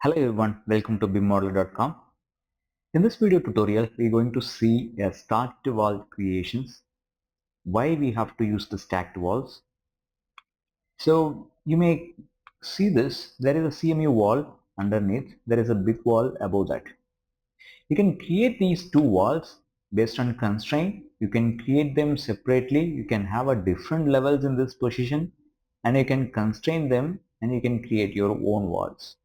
Hello everyone, welcome to BIMModel.com. In this video tutorial, we're going to see a stacked wall creations, why we have to use the stacked walls. So you may see this, there is a CMU wall underneath, there is a big wall above that. You can create these two walls based on constraint. You can create them separately, you can have a different levels in this position and you can constrain them and you can create your own walls.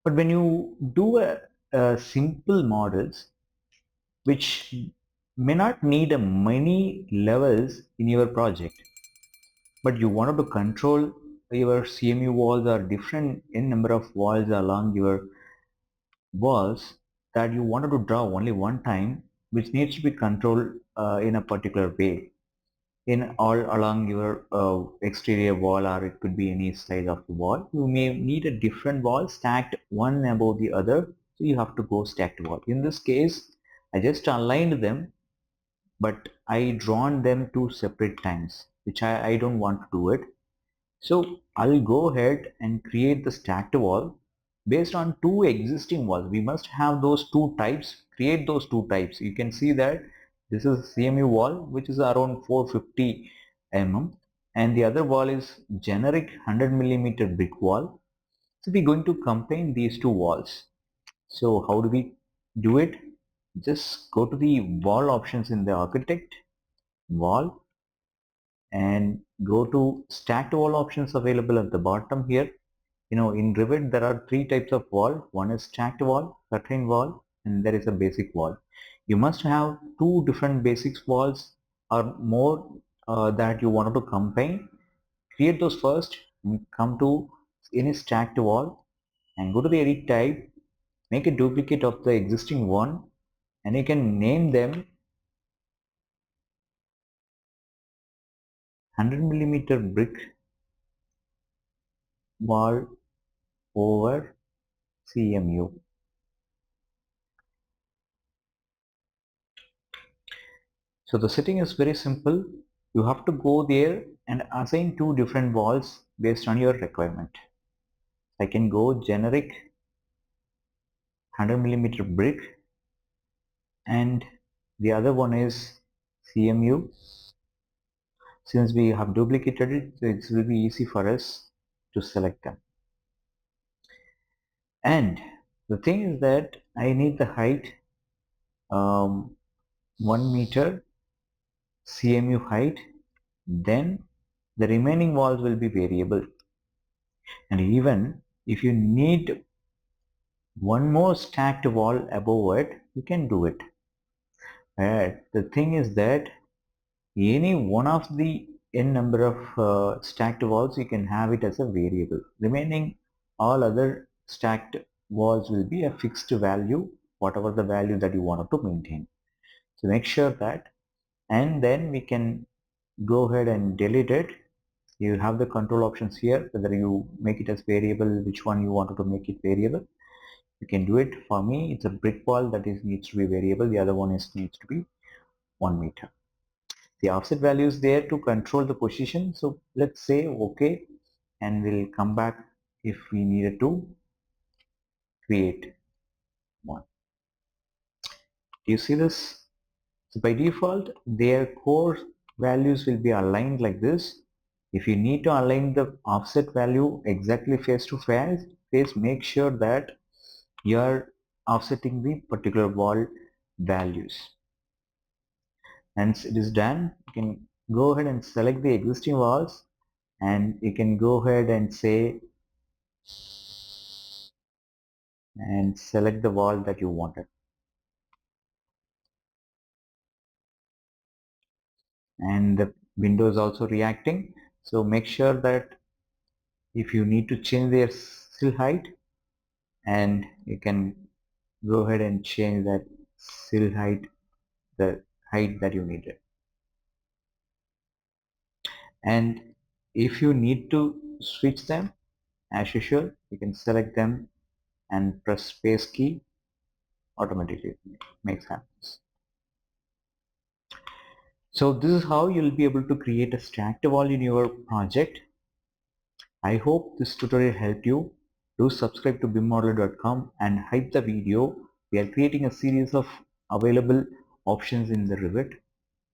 But when you do a simple models which may not need a many levels in your project, but you wanted to control your CMU walls or different n number of walls along your walls that you wanted to draw only one time, which needs to be controlled in a particular way in all along your exterior wall, or it could be any side of the wall. You may need a different wall stacked one above the other, so you have to go stacked wall. In this case I just aligned them, but I drawn them two separate times, which I don't want to do it. So I'll go ahead and create the stacked wall based on two existing walls. We must have those two types, create those two types. You can see that this is CMU wall which is around 450 mm and the other wall is generic 100 millimeter brick wall. So we're going to combine these two walls. So how do we do it? Just go to the wall options in the architect, wall, and go to stacked wall options available at the bottom here. In Revit there are three types of wall. One is stacked wall, curtain wall, and there is a basic wall. You must have two different basics walls or more that you wanted to combine. Create those first and come to any stacked wall and go to the edit type, make a duplicate of the existing one, and you can name them 100 millimeter brick wall over CMU. So the setting is very simple. You have to go there and assign two different walls based on your requirement. I can go generic 100 millimeter brick and the other one is CMU. Since we have duplicated it, it will be easy for us to select them. And the thing is that I need the height 1 meter CMU height, then the remaining walls will be variable. And even if you need one more stacked wall above it, you can do it. The thing is that any one of the n number of stacked walls, you can have it as a variable. Remaining all other stacked walls will be a fixed value, whatever the value that you wanted to maintain. So make sure that, and then we can go ahead and delete it. You have the control options here, whether you make it as variable, which one you wanted to make it variable. You can do it. For me, it's a brick wall that needs to be variable. The other one needs to be 1 meter. The offset value is there to control the position. So let's say OK, and we'll come back if we needed to create one. Do you see this? So by default, their core values will be aligned like this. If you need to align the offset value exactly face to face, make sure that you are offsetting the particular wall values. Once it is done, you can go ahead and select the existing walls and you can go ahead and say and select the wall that you wanted, and the window is also reacting. So make sure that if you need to change their sill height, and you can go ahead and change that sill height, the height that you needed. And if you need to switch them, as usual, you can select them and press space key, automatically it makes happens. So this is how you'll be able to create a stacked wall in your project. I hope this tutorial helped you. Do subscribe to BIMmodeler.com and hype the video. We are creating a series of available options in the Revit,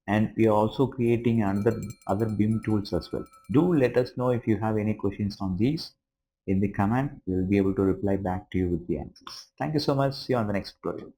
and we are also creating other BIM tools as well. Do let us know if you have any questions on these in the comment. We will be able to reply back to you with the answers. Thank you so much. See you on the next tutorial.